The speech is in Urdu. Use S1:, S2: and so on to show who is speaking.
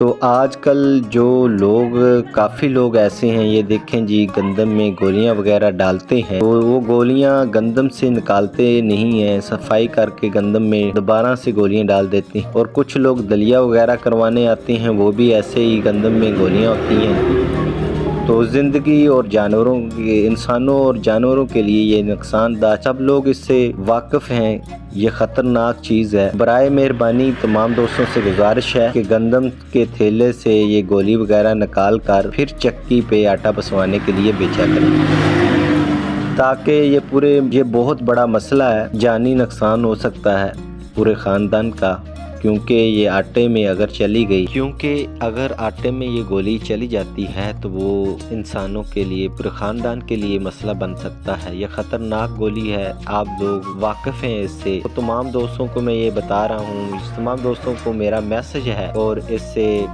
S1: تو آج کل جو لوگ کافی لوگ ایسے ہیں، یہ دیکھیں جی گندم میں گولیاں وغیرہ ڈالتے ہیں، تو وہ گولیاں گندم سے نکالتے نہیں ہیں، صفائی کر کے گندم میں دوبارہ سے گولیاں ڈال دیتے ہیں۔ اور کچھ لوگ دلیا وغیرہ کروانے آتے ہیں، وہ بھی ایسے ہی گندم میں گولیاں ہوتی ہیں۔ تو زندگی اور انسانوں اور جانوروں کے لیے یہ نقصان دہ، سب لوگ اس سے واقف ہیں، یہ خطرناک چیز ہے۔ برائے مہربانی تمام دوستوں سے گزارش ہے کہ گندم کے تھیلے سے یہ گولی وغیرہ نکال کر پھر چکی پہ آٹا پسوانے کے لیے بیچا کریں، تاکہ یہ بہت بڑا مسئلہ ہے، جانی نقصان ہو سکتا ہے پورے خاندان کا، کیونکہ اگر آٹے میں یہ گولی چلی جاتی ہے تو وہ انسانوں کے لیے، پورے خاندان کے لیے مسئلہ بن سکتا ہے۔ یہ خطرناک گولی ہے، آپ لوگ واقف ہیں اس سے۔ تو تمام دوستوں کو میں یہ بتا رہا ہوں، تمام دوستوں کو میرا میسج ہے، اور اس سے